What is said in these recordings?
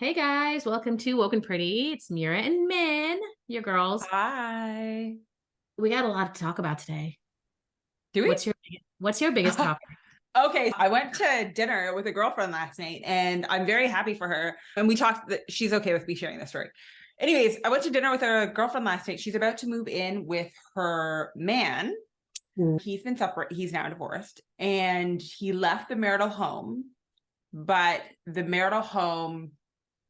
Hey guys, welcome to Woke and Pretty. It's Meera and Min, your girls. Hi. We got a lot to talk about today. Do we? What's your biggest topic? Okay, I went to dinner with a girlfriend last night and I'm very happy for her. And we talked that she's okay with me sharing this story. Anyways, I went to dinner with a girlfriend last night. She's about to move in with her man. He's been separate, he's now divorced, and he left the marital home, but the marital home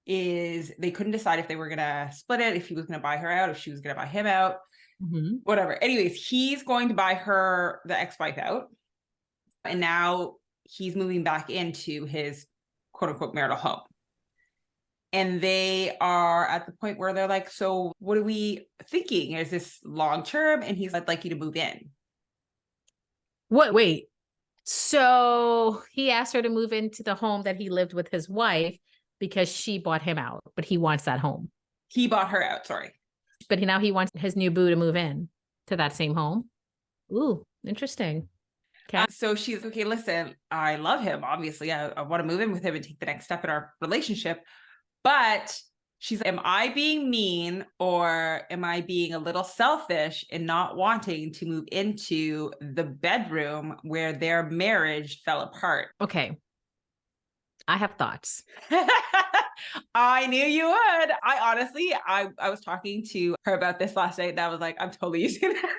is they couldn't decide if they were gonna split it, if he was gonna buy her out, if she was gonna buy him out. Whatever. Anyways, he's going to buy her, the ex-wife, out. And now he's moving back into his quote unquote marital home. And they are at the point where they're like, so what are we thinking? Is this long term? And he's like, I'd like you to move in. What? Wait. So he asked her to move into the home that he lived with his wife because she bought him out, but he wants that home. He bought her out, sorry. But now he wants his new boo to move in to that same home. Ooh, interesting. Okay. So she's okay, listen, I love him. Obviously, I want to move in with him and take the next step in our relationship. But she's like, am I being mean or am I being a little selfish in not wanting to move into the bedroom where their marriage fell apart? Okay. I have thoughts. I knew you would. I honestly, I was talking to her about this last night and I was like, I'm totally using that.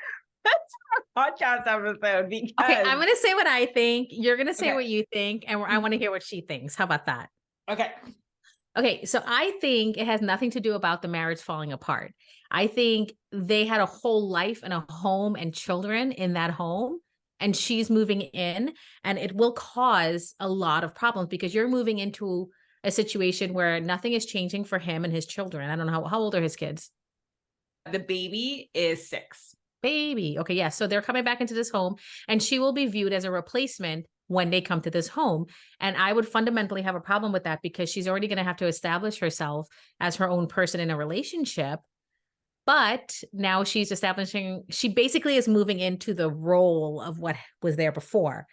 Podcast episode because okay, I'm gonna say what I think. You're gonna say okay. what you think, and I want to hear what she thinks. How about that? Okay, so I think it has nothing to do about the marriage falling apart. I think they had a whole life and a home and children in that home, and she's moving in, and it will cause a lot of problems because you're moving into a situation where nothing is changing for him and his children. I don't know how old are his kids? The baby is 6. Baby. Okay, yeah. So they're coming back into this home, and she will be viewed as a replacement when they come to this home. And I would fundamentally have a problem with that because she's already going to have to establish herself as her own person in a relationship. But now she's establishing, she basically is moving into the role of what was there before.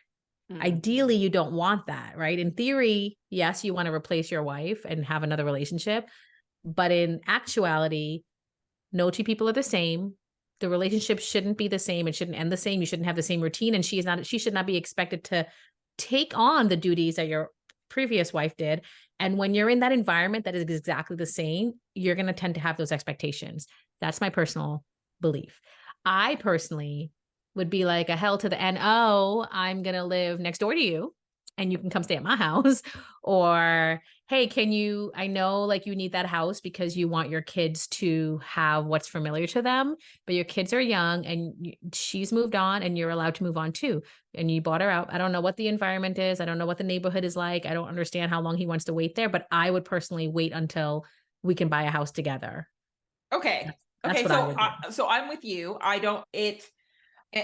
Ideally, you don't want that, right? In theory, yes, you want to replace your wife and have another relationship. But in actuality, no two people are the same. The relationship shouldn't be the same. It shouldn't end the same. You shouldn't have the same routine. And she should not be expected to take on the duties that your previous wife did. And when you're in that environment that is exactly the same, you're going to tend to have those expectations. That's my personal belief. I personally would be like a hell to the NO. I'm going to live next door to you and you can come stay at my house. Or, hey, I know like you need that house because you want your kids to have what's familiar to them, but your kids are young and she's moved on and you're allowed to move on too. And you bought her out. I don't know what the environment is. I don't know what the neighborhood is like. I don't understand how long he wants to wait there, but I would personally wait until we can buy a house together. Okay. That's what I would do. So I'm with you.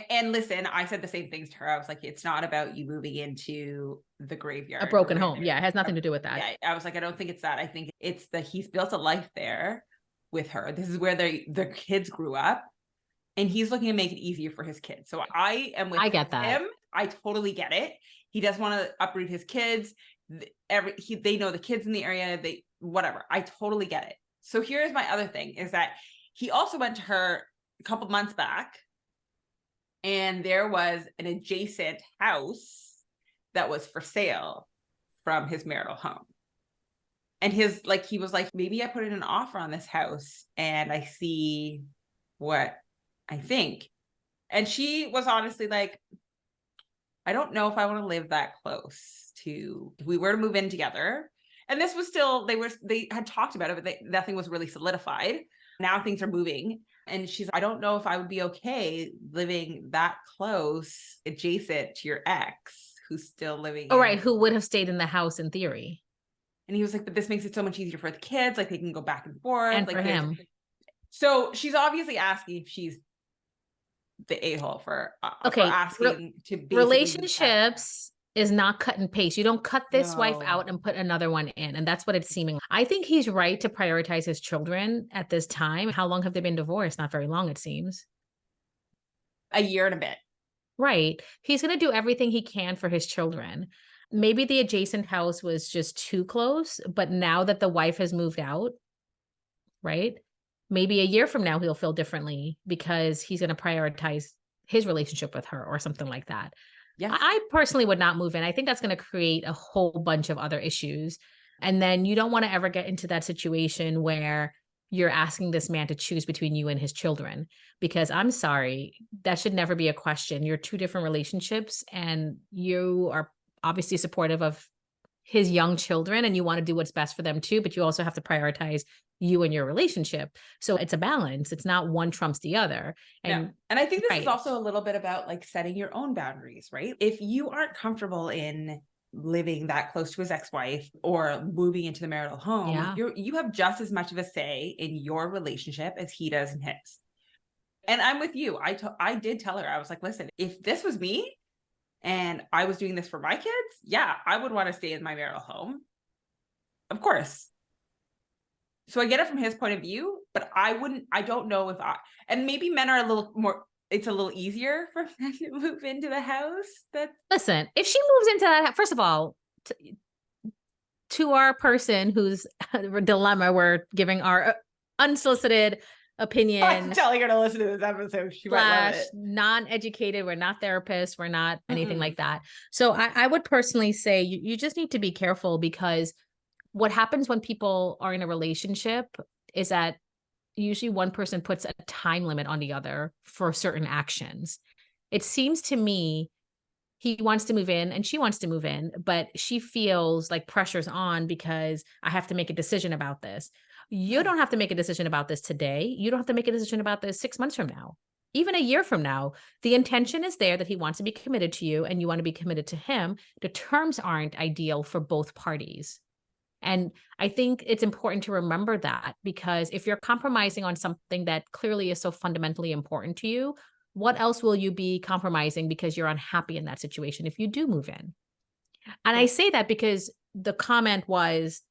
And listen, I said the same things to her. I was like, it's not about you moving into the graveyard. A broken home. Yeah, it has nothing to do with that. Yeah, I was like, I don't think it's that. I think it's that he's built a life there with her. This is where their kids grew up. And he's looking to make it easier for his kids. So I am with I get that. him. I totally get it. He doesn't want to uproot his kids. They know the kids in the area. Whatever. I totally get it. So here's my other thing is that he also went to her a couple months back and there was an adjacent house that was for sale from his marital home. And he was like, maybe I put in an offer on this house and I see what I think. And she was honestly like, I don't know if I want to live that close to, if we were to move in together. And this was still, they had talked about it, but nothing was really solidified. Now things are moving. And she's, I don't know if I would be okay living that close adjacent to your ex who's still living. Oh, right. Who would have stayed in the house in theory. And he was like, but this makes it so much easier for the kids. Like they can go back and forth. And like for him. So she's obviously asking if she's the a-hole for asking to be relationships is not cut and paste. You don't cut this wife out and put another one in. And that's what it's seeming. I think he's right to prioritize his children at this time. How long have they been divorced? Not very long, it seems. A year and a bit. Right. He's going to do everything he can for his children. Maybe the adjacent house was just too close, but now that the wife has moved out, right? Maybe a year from now, he'll feel differently because he's going to prioritize his relationship with her or something like that. Yes. I personally would not move in. I think that's going to create a whole bunch of other issues. And then you don't want to ever get into that situation where you're asking this man to choose between you and his children, because I'm sorry, that should never be a question. You're two different relationships and you are obviously supportive of his young children and you want to do what's best for them too, but you also have to prioritize you and your relationship. So it's a balance. It's not one trumps the other. No. And And I think this is right. also a little bit about like setting your own boundaries, right? If you aren't comfortable in living that close to his ex-wife or moving into the marital home, Yeah. you have just as much of a say in your relationship as he does in his. And I'm with you. I did tell her, I was like, listen, if this was me and I was doing this for my kids, yeah, I would want to stay in my marital home. Of course. So I get it from his point of view, but I don't know if and maybe men are a little more, it's a little easier for men to move into the house. Listen, if she moves into that, first of all, to our person whose dilemma we're giving our unsolicited I'm opinion telling her to listen to this episode. She might love slash it. non-educated, we're not therapists, we're not anything Mm-mm. like that. So I would personally say you just need to be careful, because what happens when people are in a relationship is that usually one person puts a time limit on the other for certain actions. It seems to me he wants to move in and she wants to move in, but she feels like pressure's on because I have to make a decision about this. You don't have to make a decision about this today. You don't have to make a decision about this 6 months from now, even a year from now. The intention is there that he wants to be committed to you and you want to be committed to him. The terms aren't ideal for both parties. And I think it's important to remember that, because if you're compromising on something that clearly is so fundamentally important to you, what else will you be compromising because you're unhappy in that situation if you do move in? And I Yeah. say that because the comment was,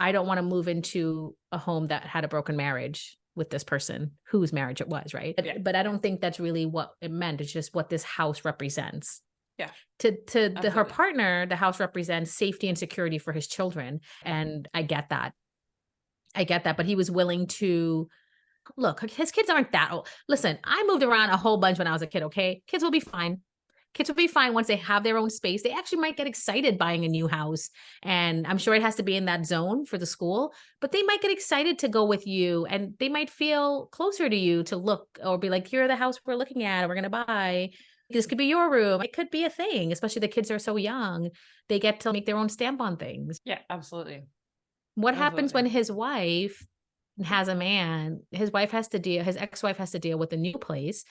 I don't want to move into a home that had a broken marriage with this person whose marriage it was, right? Yeah. But I don't think that's really what it meant. It's just what this house represents. Yeah. Her Absolutely. partner, the house represents safety and security for his children. And I get that. I get that. But he was willing to look, his kids aren't that old. Listen, I moved around a whole bunch when I was a kid, okay? Kids will be fine. Kids will be fine once they have their own space. They actually might get excited buying a new house. And I'm sure it has to be in that zone for the school, but they might get excited to go with you and they might feel closer to you to look or be like, here are the house we're looking at, we're going to buy. This could be your room. It could be a thing, especially the kids are so young. They get to make their own stamp on things. Yeah, absolutely. What happens Absolutely. when his wife has a man, his ex-wife has to deal with a new place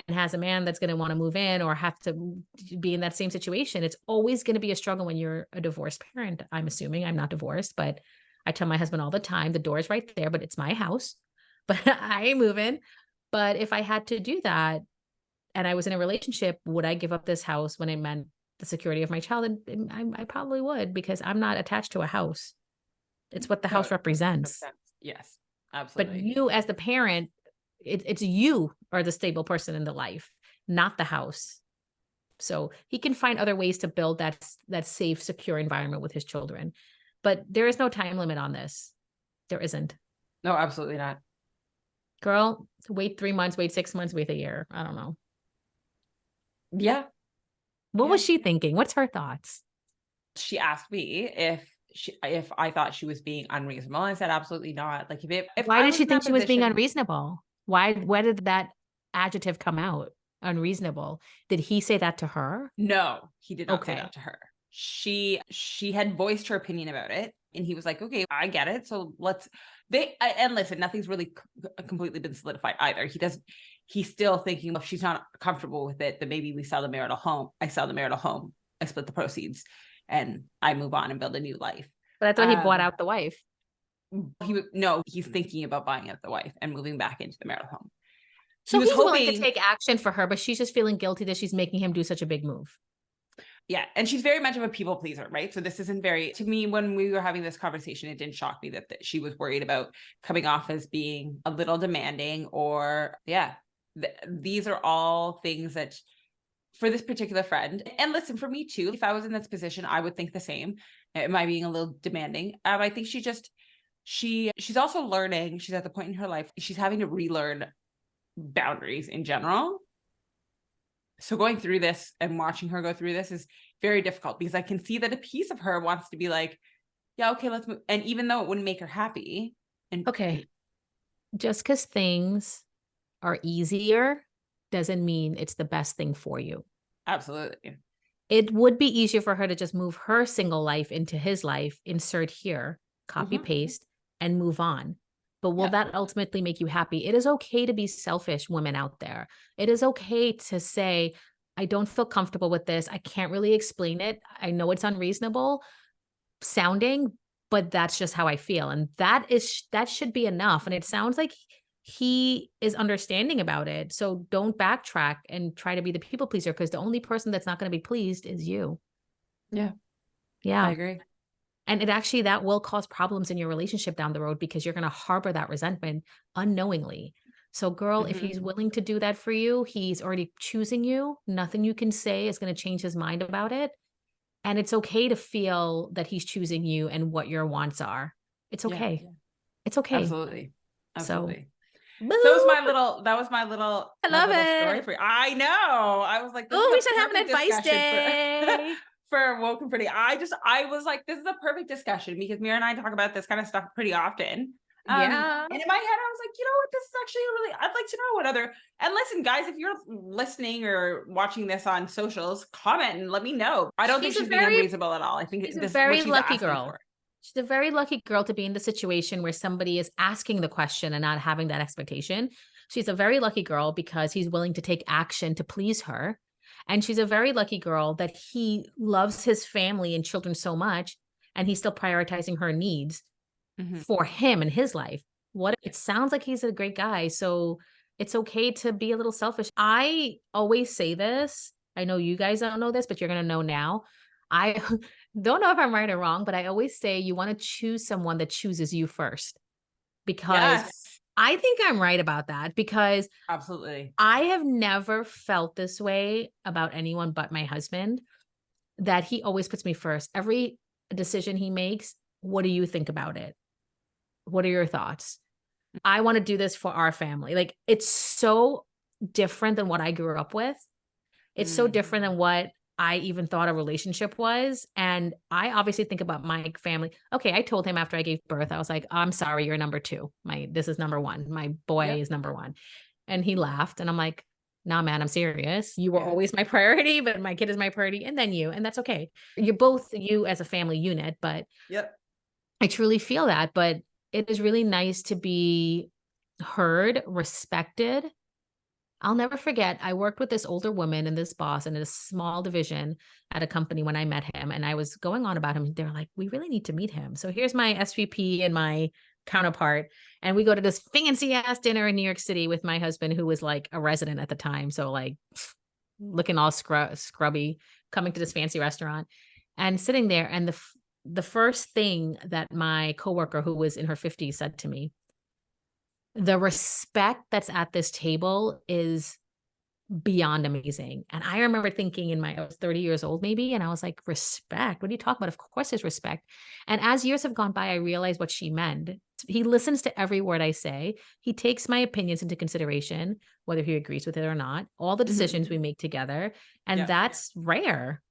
and has a man that's going to want to move in or have to be in that same situation? It's always going to be a struggle when you're a divorced parent. I'm assuming I'm not divorced, but I tell my husband all the time, the door is right there, but it's my house, but I ain't moving. But if I had to do that and I was in a relationship, would I give up this house when it meant the security of my child? And I probably would, because I'm not attached to a house. It's what the No, house represents. yes, But absolutely. you as the parent, it's you are the stable person in the life, not the house. So he can find other ways to build that safe, secure environment with his children. But there is no time limit on this. There isn't. No, absolutely not. Girl, wait 3 months, wait 6 months, wait a year. I don't know. Yeah. What Yeah. was she thinking? What's her thoughts? She asked me if I thought she was being unreasonable. I said absolutely not. Like if Why I did was she in that think she was being position, unreasonable? Why did that adjective come out? Unreasonable. Did he say that to her? no, he did not say Okay. that to her. She had voiced her opinion about it, and he was like, "Okay, I get it. So let's." And listen, nothing's really completely been solidified either. He's still thinking, well, if she's not comfortable with it, then maybe we sell the marital home. I sell the marital home. I split the proceeds, and I move on and build a new life. But I thought he bought out the wife. He's thinking about buying out the wife and moving back into the marital home. He So was he's willing to hoping, take action for her, but she's just feeling guilty that she's making him do such a big move. yeah, and she's very much of a people pleaser, right? So this isn't very, to me, when we were having this conversation, it didn't shock me that she was worried about coming off as being a little demanding or, yeah, these are all things that for this particular friend, and listen, for me too, if I was in this position, I would think the same. Am I being a little demanding? I think she's also learning. She's at the point in her life, she's having to relearn boundaries in general. So going through this and watching her go through this is very difficult, because I can see that a piece of her wants to be like, yeah, okay, let's move. And even though it wouldn't make her happy. And Okay. Just because things are easier doesn't mean it's the best thing for you. absolutely. It would be easier for her to just move her single life into his life, insert here, copy, paste, and move on. But will that ultimately make you happy? It is okay to be selfish, women out there. It is okay to say, I don't feel comfortable with this. I can't really explain it. I know it's unreasonable sounding, but that's just how I feel. And that should be enough. And it sounds like he is understanding about it. So don't backtrack and try to be the people pleaser, because the only person that's not going to be pleased is you. Yeah. Yeah. I agree. And it actually, that will cause problems in your relationship down the road, because you're going to harbor that resentment unknowingly. So girl, if he's willing to do that for you, he's already choosing you. Nothing you can say is going to change his mind about it. And it's okay to feel that he's choosing you and what your wants are. It's okay. Yeah. It's okay. Absolutely. Absolutely. So that was my little I love story it. for you. I know. I was like, this Oh, we is a should have an perfect advice discussion day. for Woke and Pretty. I was like, this is a perfect discussion, because Meera and I talk about this kind of stuff pretty often. Yeah. And in my head, I was like, you know what? This is actually I'd like to know what other, and listen, guys, if you're listening or watching this on socials, comment and let me know. I don't think she's being unreasonable at all. I think She's a this is very what she's lucky asking girl. for. She's a very lucky girl to be in the situation where somebody is asking the question and not having that expectation. She's a very lucky girl because he's willing to take action to please her. And she's a very lucky girl that he loves his family and children so much, and he's still prioritizing her needs for him and his life. It sounds like he's a great guy. So it's okay to be a little selfish. I always say this. I know you guys don't know this, but you're going to know now. I don't know if I'm right or wrong, but I always say you want to choose someone that chooses you first, because I think I'm right about that, because Absolutely. I have never felt this way about anyone but my husband, that he always puts me first. Every decision he makes, what do you think about it? What are your thoughts? I want to do this for our family. Like, it's so different than what I grew up with. It's so different than what I even thought a relationship was. And I obviously think about my family. Okay, I told him after I gave birth, I was like, I'm sorry, you're number two. This is number one. My boy is number one. And he laughed. And I'm like, nah, man, I'm serious. You were always my priority, but my kid is my priority. And then you, and that's okay. You're both you as a family unit, but I truly feel that. But it is really nice to be heard, respected. I'll never forget, I worked with this older woman and this boss in a small division at a company when I met him, and I was going on about him. They're like, we really need to meet him. So here's my SVP and my counterpart, and we go to this fancy ass dinner in New York City with my husband, who was like a resident at the time. So like looking all scrubby, coming to this fancy restaurant and sitting there. And the first thing that my coworker, who was in her 50s, said to me, the respect that's at this table is beyond amazing. And I remember thinking I was 30 years old maybe, and I was like, respect? What are you talking about? Of course there's respect. And as years have gone by, I realized what she meant. He listens to every word I say. He takes my opinions into consideration, whether he agrees with it or not, all the decisions we make together. And that's rare.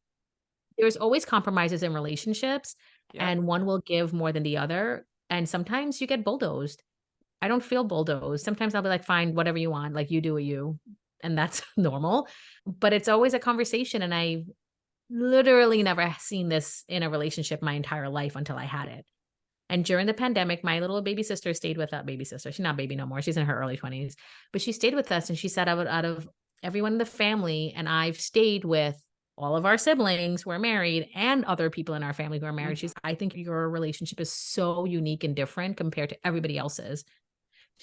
There's always compromises in relationships, and one will give more than the other. And sometimes you get bulldozed. I don't feel bulldozed. Sometimes I'll be like, fine, whatever you want, like you do what you, and that's normal. But it's always a conversation. And I literally never seen this in a relationship my entire life until I had it. And during the pandemic, my little baby sister stayed with that baby sister. She's not baby no more. She's in her early 20s, but she stayed with us. And she said, out of everyone in the family, and I've stayed with all of our siblings who are married and other people in our family who are married. I think your relationship is so unique and different compared to everybody else's.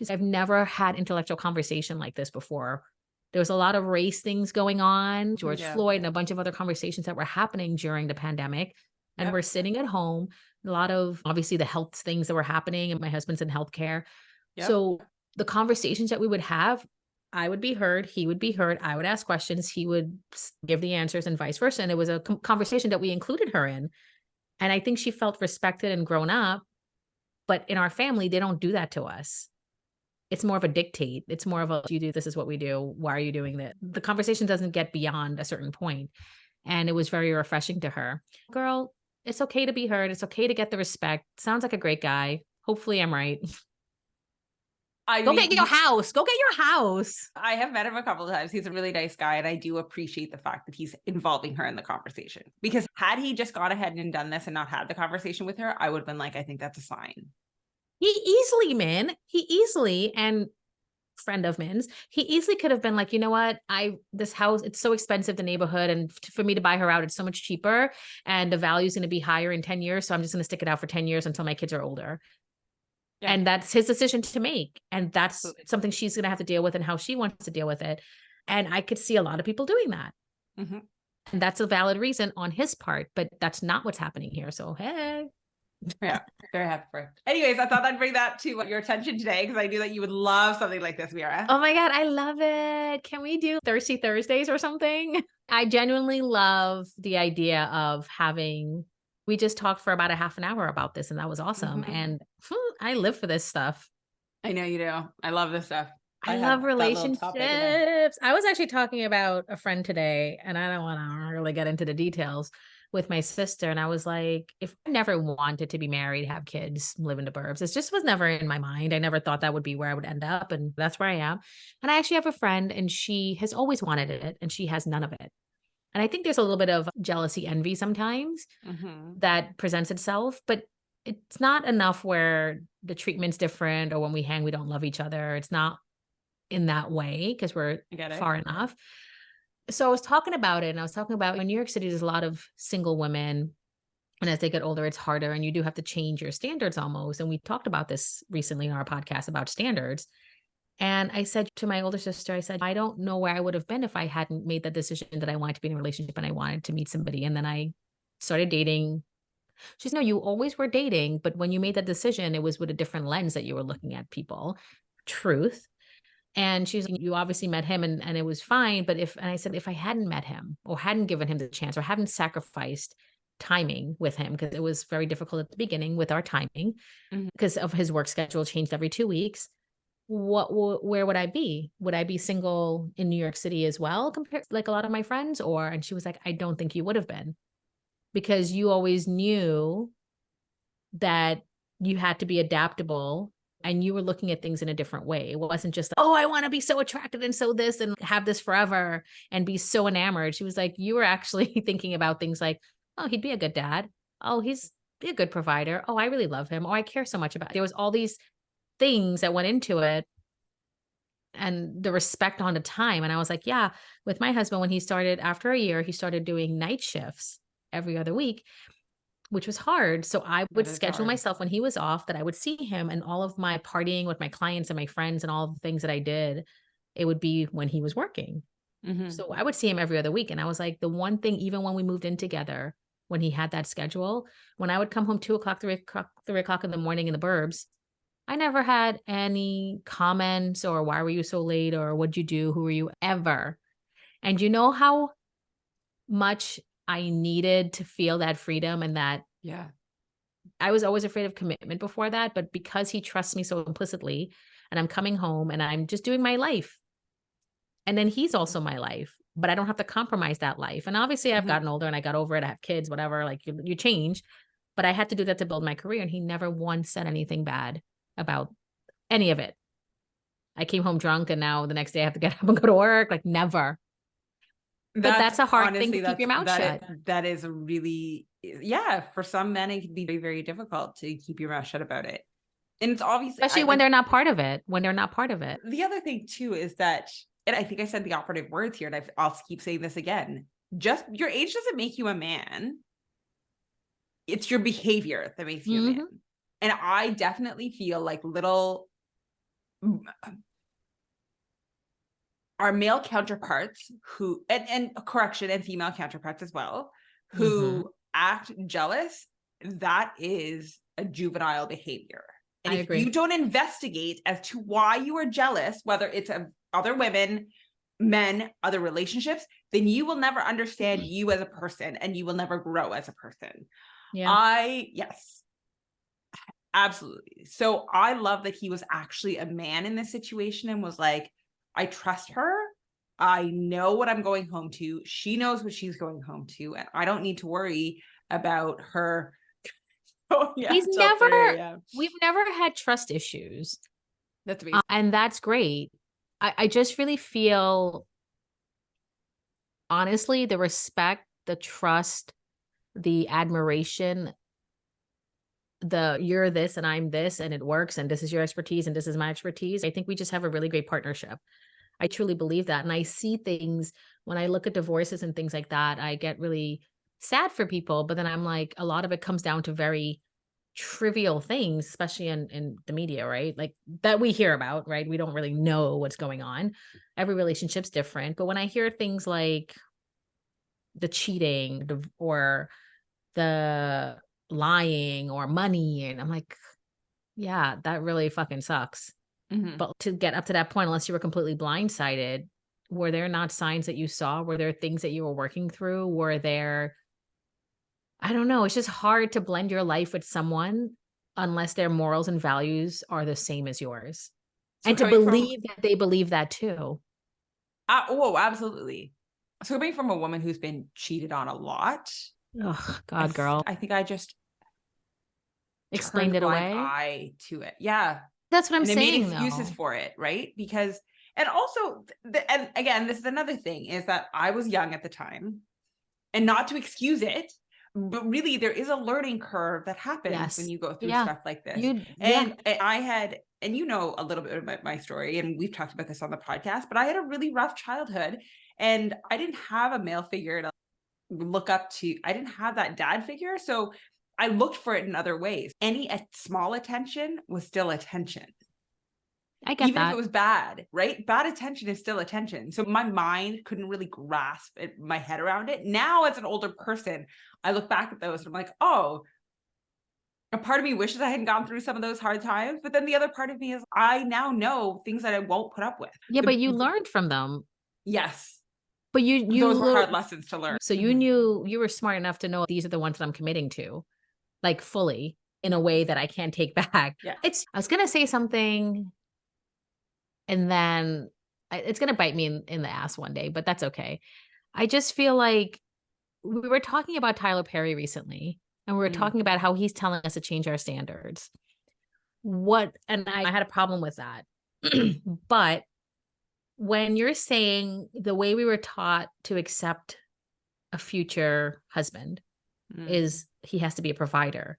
I've never had intellectual conversation like this before. There was a lot of race things going on, George Floyd, and a bunch of other conversations that were happening during the pandemic. And we're sitting at home, a lot of obviously the health things that were happening, and my husband's in healthcare. So the conversations that we would have, I would be heard, he would be heard, I would ask questions, he would give the answers and vice versa. And it was a conversation that we included her in. And I think she felt respected and grown up. But in our family, they don't do that to us. It's more of a dictate. It's more of a, you do, this is what we do. Why are you doing that? The conversation doesn't get beyond a certain point. And it was very refreshing to her. Girl, it's okay to be heard. It's okay to get the respect. Sounds like a great guy. Hopefully I'm right. I Go mean, get your house. Go get your house. I have met him a couple of times. He's a really nice guy. And I do appreciate the fact that he's involving her in the conversation. Because had he just gone ahead and done this and not had the conversation with her, I would have been like, I think that's a sign. He easily, and friend of Min's, he easily could have been like, you know what? This house, it's so expensive, the neighborhood. And for me to buy her out, it's so much cheaper. And the value is going to be higher in 10 years. So I'm just going to stick it out for 10 years until my kids are older. Yeah. And that's his decision to make. And that's Absolutely. Something she's going to have to deal with and how she wants to deal with it. And I could see a lot of people doing that. Mm-hmm. And that's a valid reason on his part, but that's not what's happening here. So, hey. Yeah, very happy for it. Anyways, I thought I'd bring that to your attention today because I knew that you would love something like this, Meera. Oh my God, I love it. Can we do Thirsty Thursdays or something? I genuinely love the idea of we just talked for about a half an hour about this, and that was awesome. Mm-hmm. And I live for this stuff. I know you do. I love this stuff. I love relationships. I was actually talking about a friend today, and I don't want to really get into the details, with my sister. And I was like, if I never wanted to be married, have kids, live in the burbs, it just was never in my mind. I never thought that would be where I would end up. And that's where I am. And I actually have a friend, and she has always wanted it, and she has none of it. And I think there's a little bit of jealousy, envy sometimes that presents itself, but it's not enough where the treatment's different, or when we hang, we don't love each other. It's not in that way because we're far enough. So I was talking about it, and I was talking about in New York City, there's a lot of single women. And as they get older, it's harder, and you do have to change your standards almost. And we talked about this recently in our podcast about standards. And I said to my older sister, I said, I don't know where I would have been if I hadn't made that decision that I wanted to be in a relationship and I wanted to meet somebody. And then I started dating. She said, no, you always were dating, but when you made that decision, it was with a different lens that you were looking at people. Truth. And she's like, you obviously met him and it was fine. But and I said, if I hadn't met him or hadn't given him the chance or hadn't sacrificed timing with him, because it was very difficult at the beginning with our timing because of his work schedule changed every 2 weeks. Where would I be? Would I be single in New York City as well, compared to like a lot of my friends? And she was like, I don't think you would have been, because you always knew that you had to be adaptable. And you were looking at things in a different way. It wasn't just, oh, I want to be so attracted and so this and have this forever and be so enamored. She was like, you were actually thinking about things like, oh, he'd be a good dad. Oh, he's be a good provider. Oh, I really love him. Oh, I care so much about it. There was all these things that went into it and the respect on the time. And I was like, yeah, with my husband, when he started after a year, he started doing night shifts every other week, which was hard. So I would schedule myself when he was off that I would see him, and all of my partying with my clients and my friends and all the things that I did, it would be when he was working. So I would see him every other week. And I was like, the one thing, even when we moved in together, when he had that schedule, when I would come home 2 o'clock, 3 o'clock in the morning in the burbs, I never had any comments or why were you so late or what'd you do? Who were you ever? And you know how much I needed to feel that freedom and that, yeah, I was always afraid of commitment before that, but because he trusts me so implicitly and I'm coming home and I'm just doing my life. And then he's also my life, but I don't have to compromise that life. And obviously I've gotten older and I got over it. I have kids, whatever, like you change, but I had to do that to build my career. And he never once said anything bad about any of it. I came home drunk and now the next day I have to get up and go to work. Like never. But that's a hard thing to keep your mouth shut. That is a really, for some men, it can be very, very difficult to keep your mouth shut about it. And it's obviously, especially when they're not part of it, The other thing too, is that, and I think I said the operative words here, and I'll keep saying this again, just your age doesn't make you a man. It's your behavior that makes you a man. And I definitely feel like our male counterparts who, and correction, and female counterparts as well, who act jealous, that is a juvenile behavior. And if you don't investigate as to why you are jealous, whether it's a other women, men, other relationships, then you will never understand you as a person and you will never grow as a person. Yes, absolutely. So I love that he was actually a man in this situation and was like, I trust her. I know what I'm going home to. She knows what she's going home to. And I don't need to worry about her. Oh, yeah. We've never had trust issues. That's amazing. And that's great. I just really feel, honestly, the respect, the trust, the admiration, you're this and I'm this and it works and this is your expertise and this is my expertise. I think we just have a really great partnership. I truly believe that. And I see things when I look at divorces and things like that, I get really sad for people. But then I'm like, a lot of it comes down to very trivial things, especially in the media, right? Like that we hear about, right? We don't really know what's going on. Every relationship's different. But when I hear things like the cheating or the lying or money, and I'm like, yeah, that really fucking sucks. But to get up to that point, unless you were completely blindsided, were there not signs that you saw? Were there things that you were working through? Were there, I don't know. It's just hard to blend your life with someone unless their morals and values are the same as yours. So And to believe that they believe that too. Oh, absolutely. So coming from a woman who's been cheated on a lot. Oh, God, girl. I think I just Explained it away. Eye to it. Yeah. That's what I'm saying. They made excuses for it, right? Because, and also, and again, this is another thing, is that I was young at the time, and not to excuse it, but really there is a learning curve that happens when you go through stuff like this. And I had, and you know a little bit about my story, and we've talked about this on the podcast, but I had a really rough childhood, and I didn't have a male figure to look up to. I didn't have that dad figure. So I looked for it in other ways. Any small attention was still attention. I get Even if it was bad, right? Bad attention is still attention. So my mind couldn't really grasp my head around it. Now, as an older person, I look back at those and I'm like, oh, a part of me wishes I hadn't gone through some of those hard times. But then the other part of me is I now know things that I won't put up with. Yeah, but you learned from them. Yes. But those were hard lessons to learn. So you knew, you were smart enough to know these are the ones that I'm committing to, like fully, in a way that I can't take back. Yeah. I was going to say something and then it's going to bite me in the ass one day, but that's okay. I just feel like we were talking about Tyler Perry recently, and we were talking about how he's telling us to change our standards. And I had a problem with that. But when you're saying the way we were taught to accept a future husband is he has to be a provider,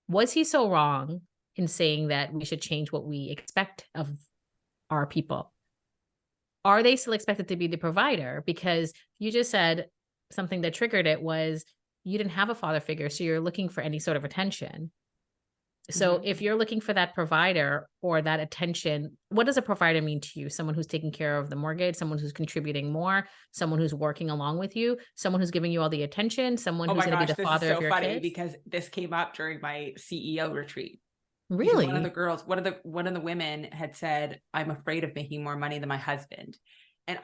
was he so wrong in saying that we should change what we expect of our people? Are they still expected to be the provider? Because you just said something that triggered it was you didn't have a father figure, so you're looking for any sort of attention. So if you're looking for that provider or that attention, what does a provider mean to you? Someone who's taking care of the mortgage, someone who's contributing more, someone who's working along with you, someone who's giving you all the attention, someone who's going to be the father of your kids. Because this came up during my CEO retreat. Really? One of the girls, one of the women had said, I'm afraid of making more money than my husband. And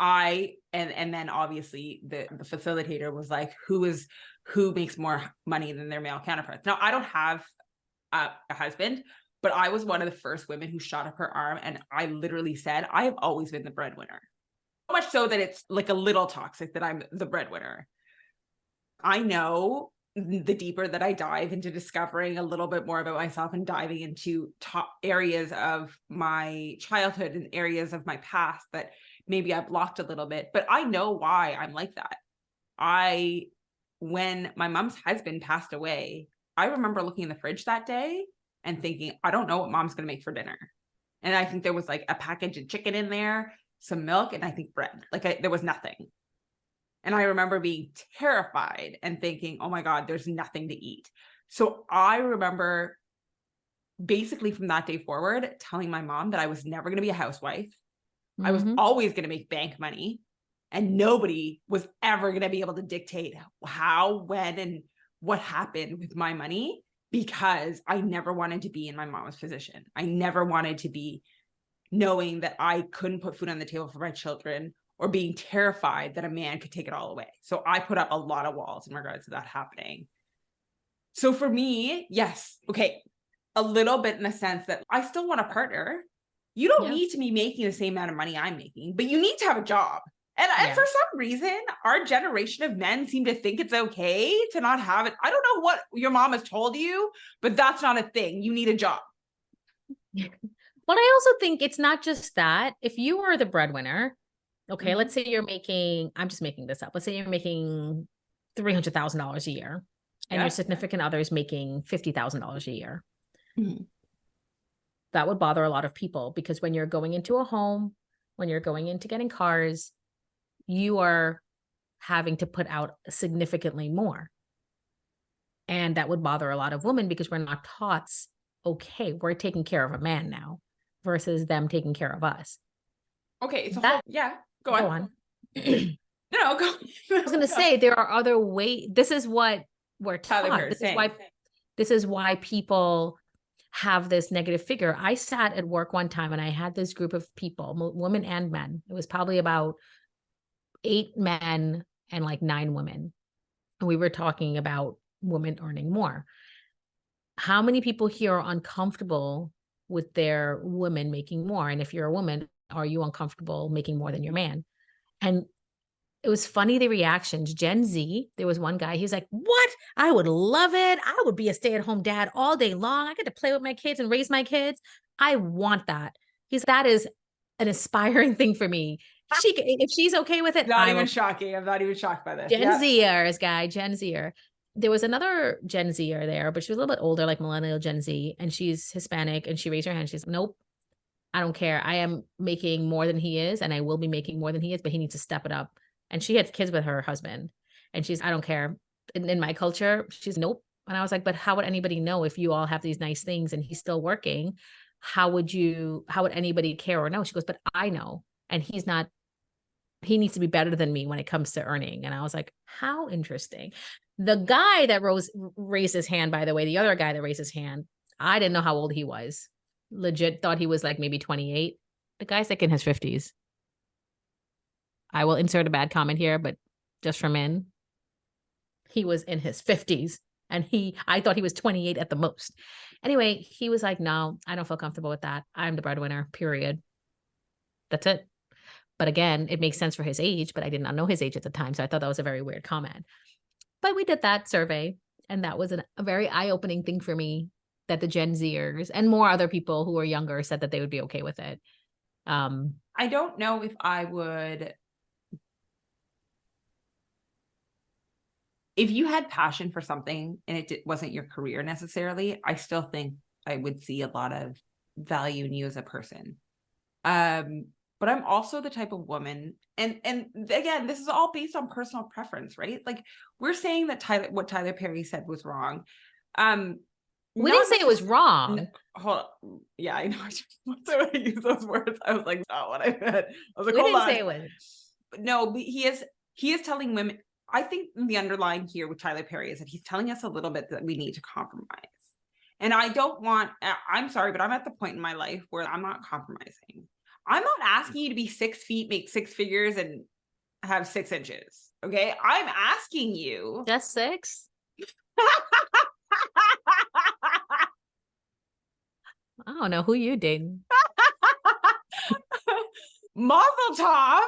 and then obviously the facilitator was like, who makes more money than their male counterparts? Now, I don't have a husband, but I was one of the first women who shot up her arm. And I literally said, I have always been the breadwinner. So much so that it's like a little toxic that I'm the breadwinner. I know the deeper that I dive into discovering a little bit more about myself and diving into top areas of my childhood and areas of my past that maybe I blocked a little bit, but I know why I'm like that. When my mom's husband passed away, I remember looking in the fridge that day and thinking, I don't know what mom's going to make for dinner. And I think there was like a package of chicken in there, some milk, and I think bread. There was nothing. And I remember being terrified and thinking, oh my God, there's nothing to eat. So I remember basically from that day forward telling my mom that I was never going to be a housewife. I was always going to make bank money, and nobody was ever going to be able to dictate how, when, and what happened with my money, because I never wanted to be in my mom's position. I never wanted to be knowing that I couldn't put food on the table for my children, or being terrified that a man could take it all away. So I put up a lot of walls in regards to that happening. So for me, yes, okay, a little bit in the sense that I still want a partner. You don't need to be making the same amount of money I'm making, but you need to have a job. And for some reason, our generation of men seem to think it's okay to not have it. I don't know what your mom has told you, but that's not a thing. You need a job. But I also think it's not just that. If you are the breadwinner, okay, let's say you're making, I'm just making this up. Let's say you're making $300,000 a year and your significant other is making $50,000 a year. That would bother a lot of people, because when you're going into a home, when you're going into getting cars, you are having to put out significantly more. And that would bother a lot of women, because we're not taught, okay, we're taking care of a man now versus them taking care of us. Okay. So go on. No, go. I was going to say, there are other ways. This is what we're taught. This is why people have this negative figure. I sat at work one time and I had this group of people, women and men. It was probably about 8 men and like 9 women. And we were talking about women earning more. How many people here are uncomfortable with their women making more? And if you're a woman, are you uncomfortable making more than your man? And it was funny, the reactions. Gen Z, there was one guy, he's like, what? I would love it. I would be a stay-at-home dad all day long. I get to play with my kids and raise my kids. I want that. That is an aspiring thing for me. If she's okay with it, not even shocking. I'm not even shocked by this. Gen Zers, guy, Gen Zer. There was another Gen Zer there, but she was a little bit older, like millennial Gen Z, and she's Hispanic, and she raised her hand. She's, nope, I don't care. I am making more than he is, and I will be making more than he is, but he needs to step it up. And she had kids with her husband, and she's, I don't care. In my culture, she's, nope. And I was like, but how would anybody know if you all have these nice things and he's still working? How would anybody care or know? She goes, but I know. And he needs to be better than me when it comes to earning. And I was like, how interesting. The guy that raised his hand, by the way, the other guy that raised his hand, I didn't know how old he was. Legit thought he was like maybe 28. The guy's like in his 50s. I will insert a bad comment here, but just for men, he was in his 50s, and I thought he was 28 at the most. Anyway, he was like, no, I don't feel comfortable with that. I'm the breadwinner, period. That's it. But again, it makes sense for his age, but I did not know his age at the time. So I thought that was a very weird comment. But we did that survey, and that was a very eye-opening thing for me, that the Gen Zers and more other people who are younger said that they would be okay with it. I don't know if I would. If you had passion for something and it wasn't your career necessarily, I still think I would see a lot of value in you as a person. But I'm also the type of woman, and again, this is all based on personal preference, right? Like, we're saying that what Tyler Perry said was wrong. We didn't say it was wrong. Hold on. Yeah, I know. When I use those words, I was like, not what I meant. I was like, we hold didn't on. say it was. No, but he is telling women. I think the underlying here with Tyler Perry is that he's telling us a little bit that we need to compromise. And I'm sorry, but I'm at the point in my life where I'm not compromising. I'm not asking you to be 6 feet, make 6 figures, and have 6 inches. Okay. I'm asking you. Just 6? I don't know who you dating. Mazel tov.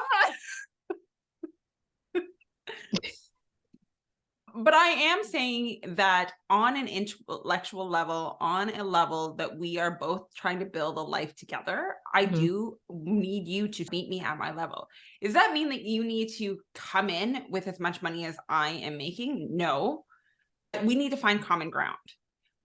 But I am saying that on an intellectual level, on a level that we are both trying to build a life together, I do need you to meet me at my level. Does that mean that you need to come in with as much money as I am making? No. We need to find common ground.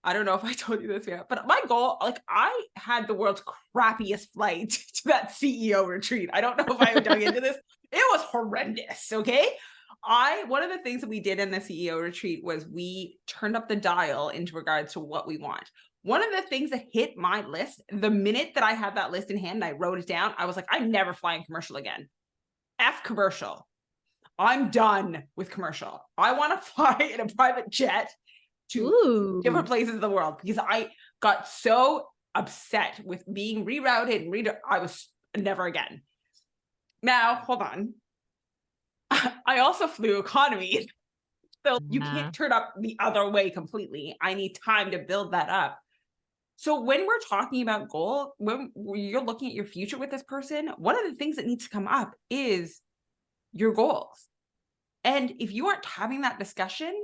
I don't know if I told you this yet, but my goal, like, I had the world's crappiest flight to that CEO retreat. I don't know if I dug into this. It was horrendous. Okay. One of the things that we did in the CEO retreat was we turned up the dial into regards to what we want. One of the things that hit my list, the minute that I had that list in hand and I wrote it down, I was like, I'm never flying commercial again. F commercial. I'm done with commercial. I want to fly in a private jet to different places in the world, because I got so upset with being rerouted and I was never again. Now, hold on. I also flew economy. So you can't turn up the other way completely. I need time to build that up. So when we're talking about goal, when you're looking at your future with this person, one of the things that needs to come up is your goals. And if you aren't having that discussion,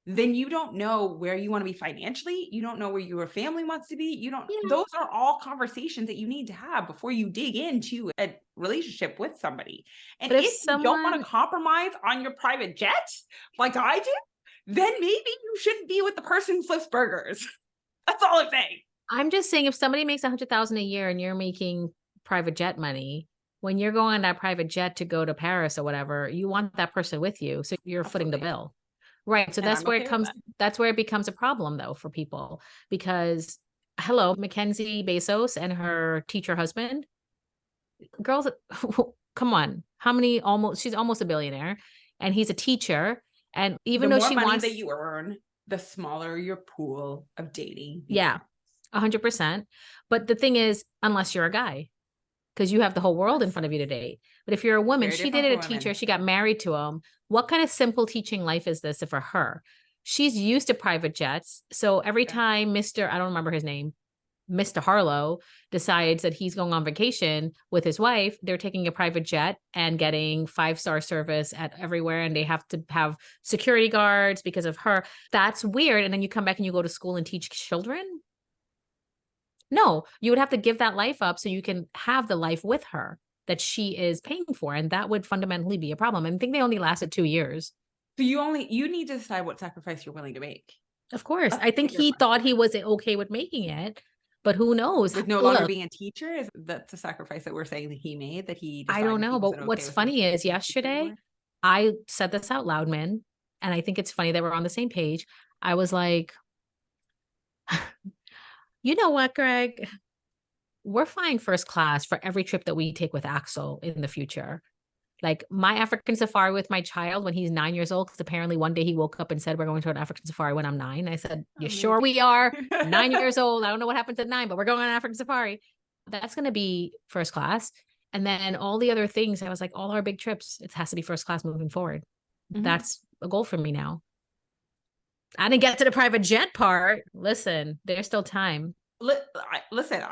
then you don't know where you want to be financially. You don't know where your family wants to be. Those are all conversations that you need to have before you dig into a relationship with somebody. And if you don't want to compromise on your private jet, like I do, then maybe you shouldn't be with the person who flips burgers. That's all I'm saying. I'm just saying, if somebody makes $100,000 a year and you're making private jet money, when you're going on that private jet to go to Paris or whatever, you want that person with you. So you're footing the bill. Right. So that's where it comes. That's where it becomes a problem, though, for people, because hello, Mackenzie Bezos and her teacher husband, girls, come on. How many she's almost a billionaire and he's a teacher. And even though she wants that you earn, the smaller your pool of dating. Yeah, 100%. But the thing is, unless you're a guy, because you have the whole world in front of you to date. But if you're a woman, she dated a teacher, she got married to him. What kind of simple teaching life is this for her? She's used to private jets. So every time I don't remember his name, Mr. Harlow decides that he's going on vacation with his wife, they're taking a private jet and getting 5-star service at everywhere. And they have to have security guards because of her. That's weird. And then you come back and you go to school and teach children. No, you would have to give that life up so you can have the life with her that she is paying for. And that would fundamentally be a problem. I think they only lasted 2 years. So you need to decide what sacrifice you're willing to make. Of course. I think he thought he was okay with making it, but who knows? With no longer being a teacher, that's a sacrifice that we're saying that he made, that he I don't know. But what's funny is yesterday, I said this out loud, man. And I think it's funny that we're on the same page. I was like, you know what, Greg? We're flying first class for every trip that we take with Axel in the future. Like my African safari with my child when he's 9 years old, because apparently one day he woke up and said, we're going to an African safari when I'm 9. I said, you sure we are? 9 years old. I don't know what happens at 9, but we're going on an African safari. That's going to be first class. And then all the other things, I was like, all our big trips, it has to be first class moving forward. Mm-hmm. That's a goal for me now. I didn't get to the private jet part. Listen, there's still time. Listen,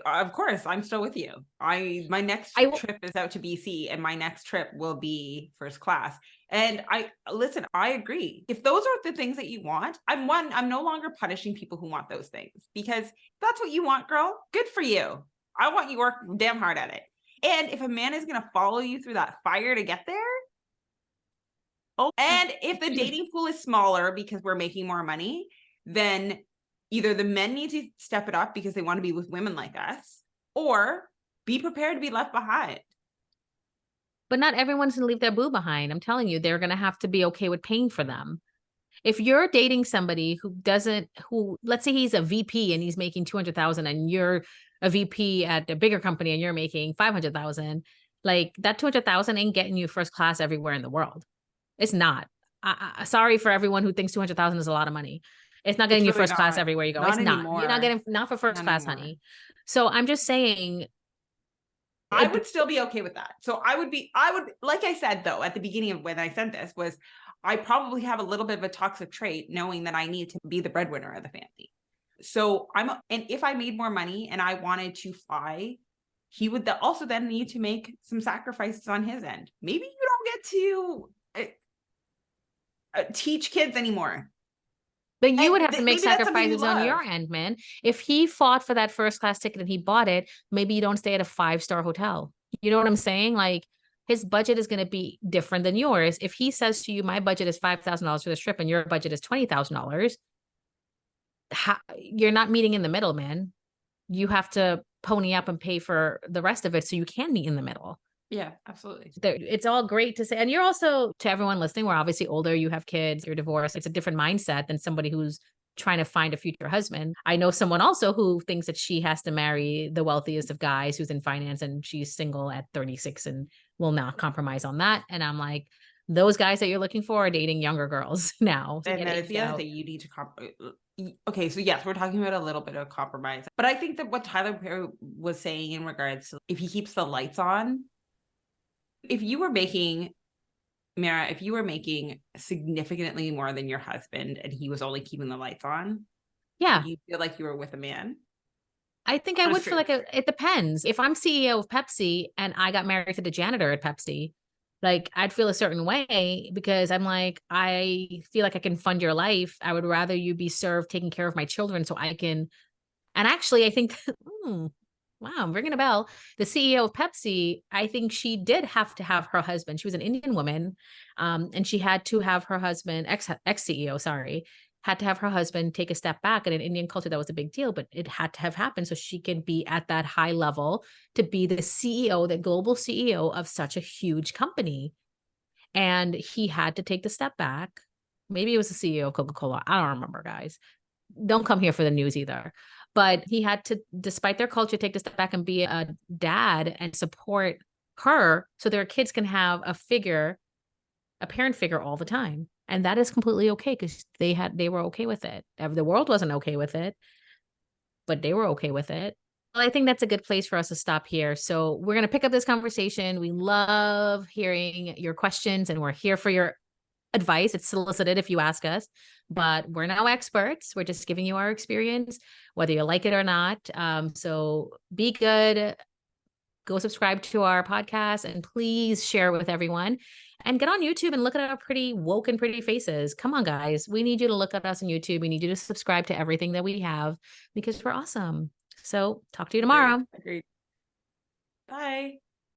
of course, I'm still with you. My next trip is out to BC, and my next trip will be first class. And I agree. If those are the things that you want, I'm no longer punishing people who want those things, because that's what you want, girl. Good for you. I want you to work damn hard at it. And if a man is going to follow you through that fire to get there, and if the dating pool is smaller because we're making more money, then either the men need to step it up because they want to be with women like us, or be prepared to be left behind. But not everyone's going to leave their boo behind. I'm telling you, they're going to have to be okay with paying for them. If you're dating somebody who let's say he's a VP and he's making 200,000 and you're a VP at a bigger company and you're making 500,000, like that 200,000 ain't getting you first class everywhere in the world. It's not. Sorry for everyone who thinks 200,000 is a lot of money. It's not getting you first class everywhere you go. It's not. You're not getting, not for first class, honey. So I'm just saying, I would still be okay with that. So I would, like I said, though, at the beginning of when I said this, was I probably have a little bit of a toxic trait, knowing that I need to be the breadwinner of the family. So and if I made more money and I wanted to fly, he would also then need to make some sacrifices on his end. Maybe you don't get to teach kids anymore. But you would have to make sacrifices on your end, man. If he fought for that first class ticket and he bought it, maybe you don't stay at a 5-star hotel. You know what I'm saying? Like, his budget is going to be different than yours. If he says to you, my budget is $5,000 for this trip and your budget is $20,000, you're not meeting in the middle, man. You have to pony up and pay for the rest of it so you can meet in the middle. Yeah, absolutely. It's all great to say. And you're also, to everyone listening, we're obviously older, you have kids, you're divorced. It's a different mindset than somebody who's trying to find a future husband. I know someone also who thinks that she has to marry the wealthiest of guys who's in finance, and she's single at 36 and will not compromise on that. And I'm like, those guys that you're looking for are dating younger girls now. To And get that is aged the other out. thing you need to okay, so yes, we're talking about a little bit of compromise, but I think that what Tyler Perry was saying in regards to if he keeps the lights on, if you were making Meera, if you were making significantly more than your husband and he was only keeping the lights on, Yeah. would you feel like you were with a man? I think I On a would feel straight- like it depends. If I'm CEO of Pepsi and I got married to the janitor at Pepsi, like I'd feel a certain way because I'm like, I feel like I can fund your life. I would rather you be served taking care of my children so I can. And actually, I think, wow, I'm ringing a bell. The CEO of Pepsi, I think she did have to have her husband. She was an Indian woman, and she had to have her husband, ex CEO, sorry, had to have her husband take a step back. And in Indian culture, that was a big deal, but it had to have happened so she can be at that high level to be the CEO, the global CEO of such a huge company. And he had to take the step back. Maybe it was the CEO of Coca-Cola. I don't remember, guys. Don't come here for the news either. But he had to, despite their culture, take the step back and be a dad and support her so their kids can have a parent figure all the time. And that is completely okay because they were okay with it. The world wasn't okay with it, but they were okay with it. Well, I think that's a good place for us to stop here. So we're going to pick up this conversation. We love hearing your questions and we're here for your advice. It's solicited if you ask us, but we're no experts. We're just giving you our experience, whether you like it or not. So be good. Go subscribe to our podcast and please share it with everyone. And get on YouTube and look at our pretty woke and pretty faces. Come on, guys. We need you to look at us on YouTube. We need you to subscribe to everything that we have because we're awesome. So talk to you tomorrow. Agreed. Bye.